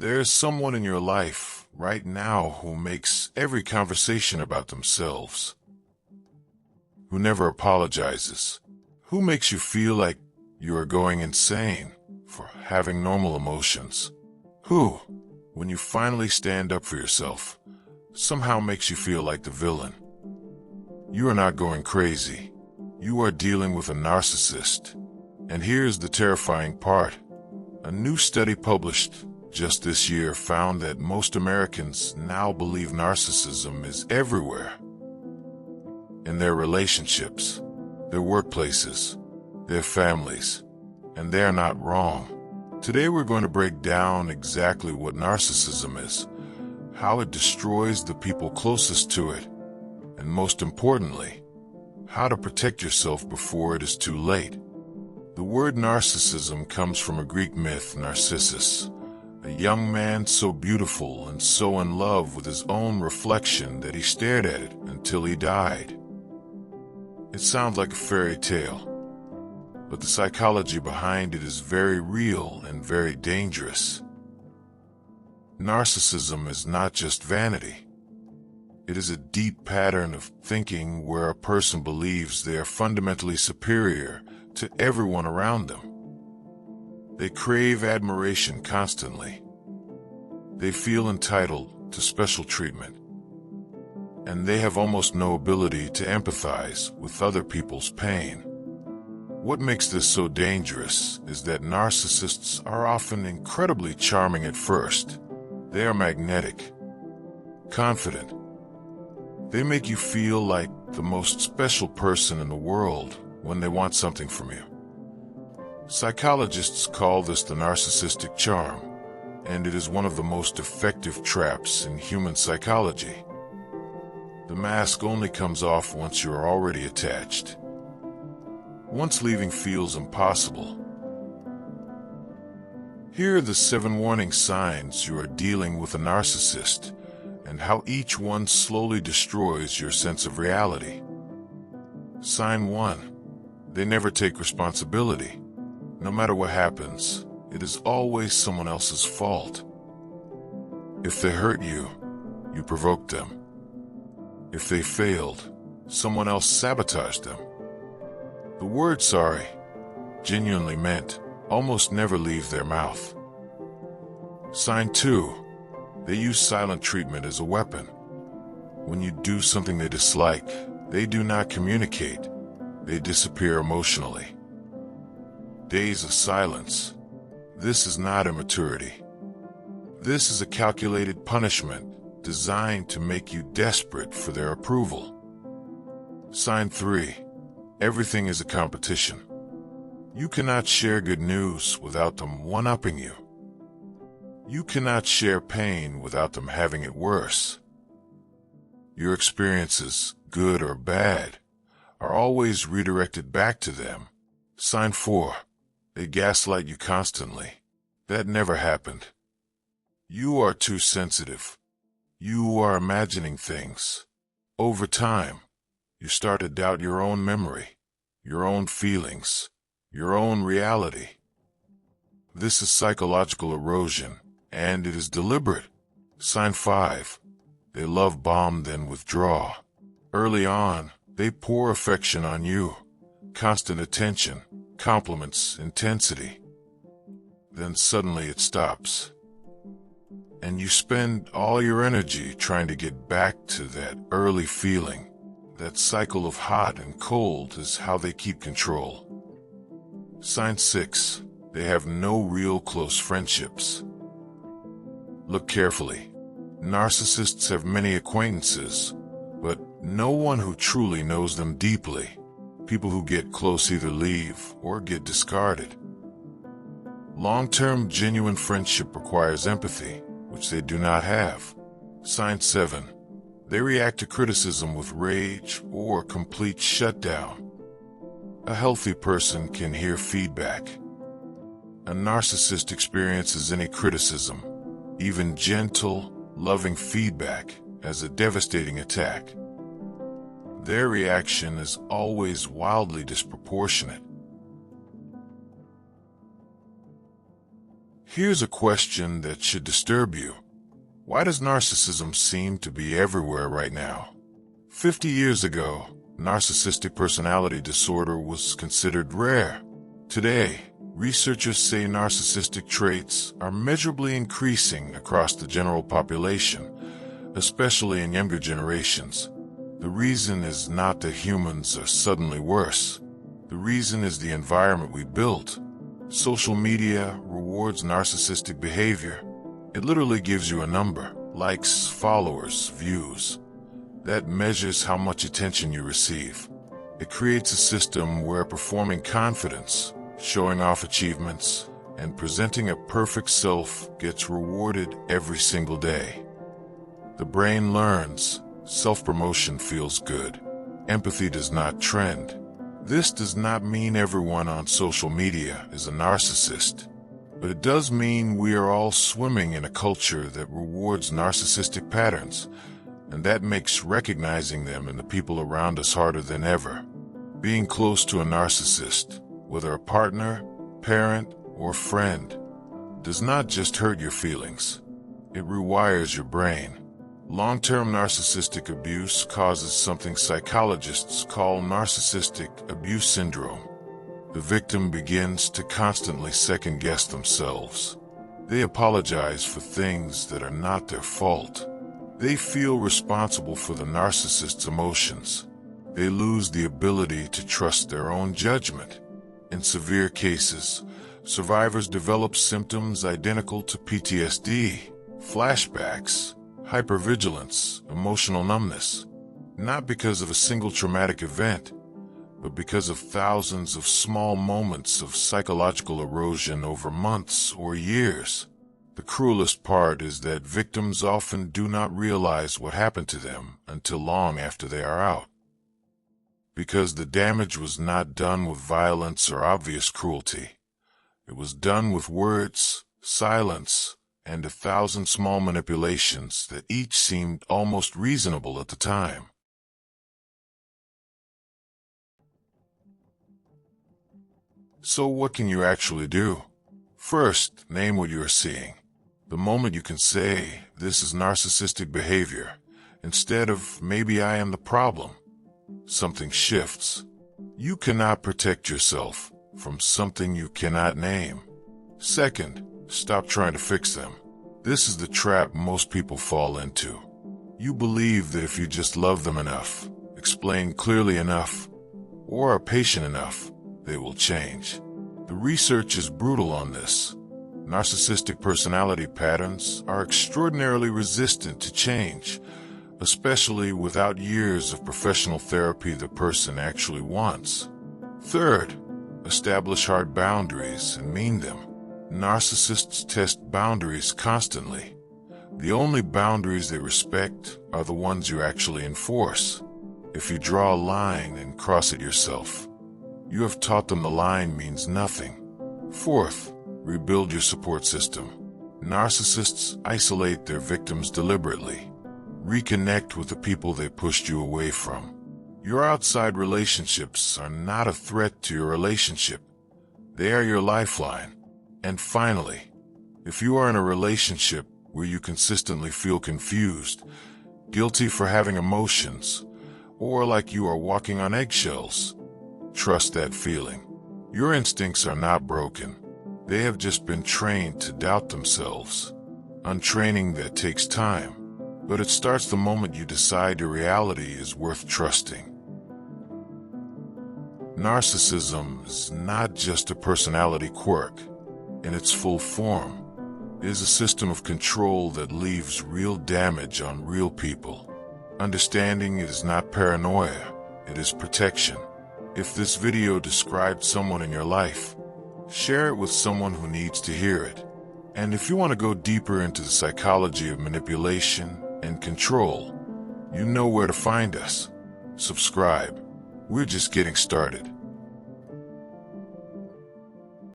There's someone in your life right now who makes every conversation about themselves, who never apologizes, who makes you feel like you are going insane for having normal emotions, who, when you finally stand up for yourself, somehow makes you feel like the villain. You are not going crazy. You are dealing with a narcissist. And here's the terrifying part. A new study published just this year found that most Americans now believe narcissism is everywhere. In their relationships, their workplaces, their families, and they're not wrong. Today we're going to break down exactly what narcissism is, how it destroys the people closest to it, and most importantly, how to protect yourself before it is too late. The word narcissism comes from a Greek myth, Narcissus, a young man so beautiful and so in love with his own reflection that he stared at it until he died. It sounds like a fairy tale, but the psychology behind it is very real and very dangerous. Narcissism is not just vanity. It is a deep pattern of thinking where a person believes they are fundamentally superior to everyone around them. They crave admiration constantly. They feel entitled to special treatment. And they have almost no ability to empathize with other people's pain. What makes this so dangerous is that narcissists are often incredibly charming at first. They are magnetic, confident. They make you feel like the most special person in the world when they want something from you. Psychologists call this the narcissistic charm, and it is one of the most effective traps in human psychology. The mask only comes off once you are already attached. Once leaving feels impossible. Here are the 7 warning signs you are dealing with a narcissist, and how each one slowly destroys your sense of reality. Sign 1. They never take responsibility. No matter what happens, it is always someone else's fault. If they hurt you, you provoked them. If they failed, someone else sabotaged them. The word sorry, genuinely meant, almost never leave their mouth. Sign 2. They use silent treatment as a weapon. When you do something they dislike, they do not communicate. They disappear emotionally. Days of silence. This is not immaturity. This is a calculated punishment designed to make you desperate for their approval. Sign 3. Everything is a competition. You cannot share good news without them one-upping you. You cannot share pain without them having it worse. Your experiences, good or bad, are always redirected back to them. Sign 4. They gaslight you constantly. That never happened. You are too sensitive. You are imagining things. Over time, you start to doubt your own memory, your own feelings, your own reality. This is psychological erosion, and it is deliberate. Sign 5. They love bomb then withdraw. Early on, they pour affection on you, constant attention, compliments, intensity. Then suddenly it stops. And you spend all your energy trying to get back to that early feeling. That cycle of hot and cold is how they keep control. Sign 6. They have no real close friendships. Look carefully. Narcissists have many acquaintances, but no one who truly knows them deeply. People who get close either leave or get discarded. Long-term genuine friendship requires empathy, which they do not have. Sign 7. They react to criticism with rage or complete shutdown. A healthy person can hear feedback. A narcissist experiences any criticism, even gentle, loving feedback, as a devastating attack. Their reaction is always wildly disproportionate. Here's a question that should disturb you. Why does narcissism seem to be everywhere right now? 50 years ago, narcissistic personality disorder was considered rare. Today, researchers say narcissistic traits are measurably increasing across the general population, especially in younger generations. The reason is not that humans are suddenly worse. The reason is the environment we built. Social media rewards narcissistic behavior. It literally gives you a number, likes, followers, views. That measures how much attention you receive. It creates a system where performing confidence, showing off achievements, and presenting a perfect self gets rewarded every single day. The brain learns. Self-promotion feels good. Empathy does not trend. This does not mean everyone on social media is a narcissist, but it does mean we are all swimming in a culture that rewards narcissistic patterns, and that makes recognizing them in the people around us harder than ever. Being close to a narcissist, whether a partner, parent, or friend, does not just hurt your feelings. It rewires your brain. Long-term narcissistic abuse causes something psychologists call narcissistic abuse syndrome. The victim begins to constantly second-guess themselves. They apologize for things that are not their fault. They feel responsible for the narcissist's emotions. They lose the ability to trust their own judgment. In severe cases, survivors develop symptoms identical to PTSD, flashbacks, hypervigilance, emotional numbness, not because of a single traumatic event, but because of thousands of small moments of psychological erosion over months or years. The cruelest part is that victims often do not realize what happened to them until long after they are out. Because the damage was not done with violence or obvious cruelty. It was done with words, silence, and 1,000 small manipulations that each seemed almost reasonable at the time. So what can you actually do? First, name what you are seeing. The moment you can say, "This is narcissistic behavior," instead of, "Maybe I am the problem," something shifts. You cannot protect yourself from something you cannot name. Second, stop trying to fix them. This is the trap most people fall into. You believe that if you just love them enough, explain clearly enough, or are patient enough, they will change. The research is brutal on this. Narcissistic personality patterns are extraordinarily resistant to change, especially without years of professional therapy the person actually wants. Third, establish hard boundaries and mean them. Narcissists test boundaries constantly. The only boundaries they respect are the ones you actually enforce. If you draw a line and cross it yourself, you have taught them the line means nothing. Fourth, rebuild your support system. Narcissists isolate their victims deliberately. Reconnect with the people they pushed you away from. Your outside relationships are not a threat to your relationship. They are your lifeline. And finally, if you are in a relationship where you consistently feel confused, guilty for having emotions, or like you are walking on eggshells, trust that feeling. Your instincts are not broken. They have just been trained to doubt themselves. Untraining that takes time, but it starts the moment you decide your reality is worth trusting. Narcissism is not just a personality quirk. In its full form, it is a system of control that leaves real damage on real people. Understanding it is not paranoia, it is protection. If this video described someone in your life, share it with someone who needs to hear it. And if you want to go deeper into the psychology of manipulation and control, you know where to find us. Subscribe. We're just getting started.